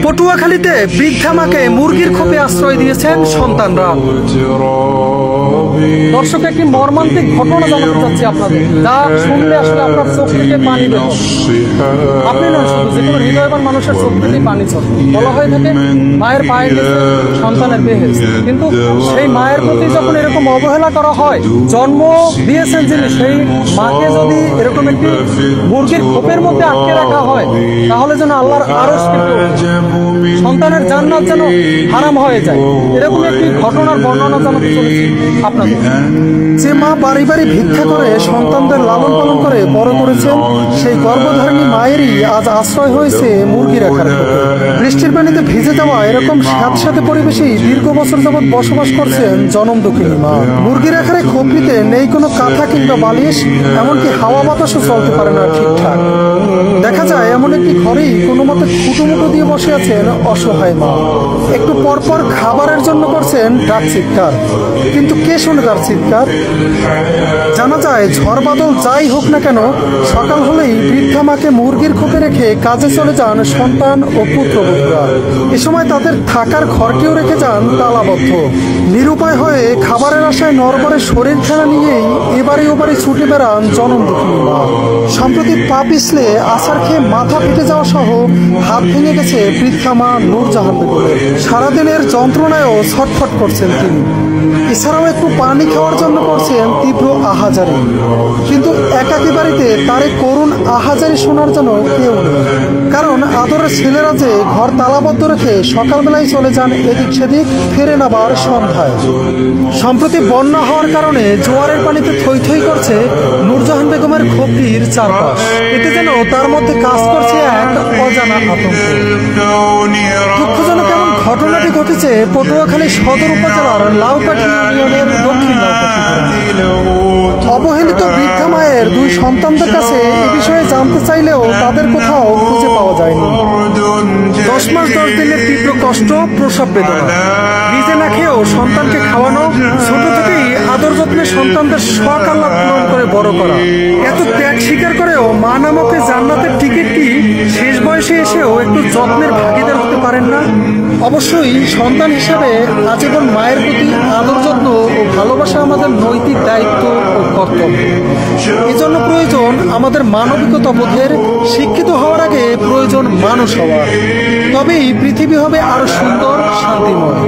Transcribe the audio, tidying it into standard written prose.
পটুয়াখালীতে বৃদ্ধা মাকে মুরগির খোপে আশ্রয় দিয়েছেন সন্তানরা। দর্শক, একটি মর্মান্তিক ঘটনা জানাতে চাচ্ছি আপনাদের, যা শুনলে আসলে আপনার চোখ থেকে পানি বের হবে। আপনি নন, শুধু যে কোনো হৃদয়বান মানুষের চোখ থেকে পানি ঝরে। বলা হয়ে থাকে মায়ের পায়ের নিচে সন্তানের বেহেশত, কিন্তু সেই মায়ের প্রতি যখন এরকম অবহেলা করা হয়, জন্ম দিয়েছেন যিনি, সেই মাকে যদি এরকম একটি মুরগির খোপের মধ্যে আটকে রাখা হয়, তাহলে যেন আল্লাহর আরশ কিন্তু সন্তানের জান্নাত যেন হারাম হয়ে যায়। এরকম একটি ঘটনার বর্ণনা জানাতে চলেছি আপনাদের। যে মা বাড়ি বাড়ি ভিক্ষা করে সন্তানদের লালন পালন করে বড় করেছেন, সেই গর্ভধারিণী মায়েরই আজ আশ্রয় হয়েছে মুরগি রাখার খোপে। বৃষ্টির পানিতে ভিজে যাওয়া এরকম স্যাঁতস্যাঁতে পরিবেশেই দীর্ঘ বছর যাবৎ বসবাস করছেন জনম দুঃখিনী মা। মুরগি রাখার খোপটিতে নেই কোনো কাঁথা কিংবা বালিশ, এমনকি হাওয়া বাতাসও চলতে পারে না ঠিকঠাক। দেখা যায় এমন একটি ঘরেই কোনো মতে খুঁটোমুটো দিয়ে বসে আছেন অসহায় মা। একটু পরপর খাবারের জন্য করছেন ডাক চিৎকার, কিন্তু কে শুনে তার চিৎকার? জানা যায় ঝড় বাদল যাই হোক না কেন, সকাল হলেই বৃদ্ধা মাকে মুরগির খোপে রেখে কাজে চলে যান সন্তান ও পুত্রবধূরা। এ সময় তাদের থাকার ঘরটিও রেখে যান তালাবদ্ধ। নিরুপায় হয়ে খাবারের আশায় নরবরে শরীর খেলা নিয়েই এবারে ওবারে ছুটে বেড়ান জনম দুঃখিনী মা। সম্প্রতি পা পিছলে আছার খেয়ে মাথা ফেটে যাওয়া সহ হাত ভেঙে গেছে বৃদ্ধা মা নূরজাহান বেগমের। সারাদিনের যন্ত্রণায়ও ছটফট করছেন তিনি। এছাড়াও একটু পানি খাওয়ার জন্য করছেন তীব্র আহাজারি, কিন্তু একাকী বাড়িতে তার করুণ আহাজারি শোনার জন্য কেউ নেই। কারণ আদরের ছেলেরা যে ঘর তালাবদ্ধ রেখে সকালবেলায় চলে যান এদিক সেদিক, ফেরেন আবার সন্ধ্যায়। সম্প্রতি বন্যা হওয়ার কারণে জোয়ারের পানিতে থই থই করছে নূরজাহান বেগমের খোপটির চারপাশ। এতে যেন তার মধ্যে কাজ করছে এক অজানা আতঙ্ক। দুঃখজনক এমন ঘটনাটি ঘটেছে পটুয়াখালী সদর উপজেলার লাউকাঠি ইউনিয়নের দক্ষিণ লাউকাঠি। অবহেলিত বৃদ্ধা মায়ের দুই সন্তানদের কাছে এ বিষয়ে জানতে চাইলেও তাদের কোথাও খুঁজে পাওয়া যায়নি। 10 মাস 10 দিনের তীব্র কষ্ট, প্রসব বেদনা, নিজে না খেয়েও সন্তানকে খাওয়ানো, ছোট থেকেই আদর যত্নে সন্তানদের শখ আহ্লাদ পূরণ করে বড় করা, এত ত্যাগ স্বীকার করেও মা নামকে জান্নাতের টিকিটটি শেষ বয়সে এসেও একটু যত্নের ভাগিদার হতে পারেন না। অবশ্যই সন্তান হিসাবে আজীবন মায়ের প্রতি আদর যত্ন ও ভালোবাসা আমাদের নৈতিক দায়িত্ব ও কর্তব্য। এজন্য প্রয়োজন আমাদের মানবিকতা বোধের, শিক্ষিত হওয়ার আগে প্রয়োজন মানুষ হওয়ার। তবেই পৃথিবী হবে আরো সুন্দর, শান্তিময়।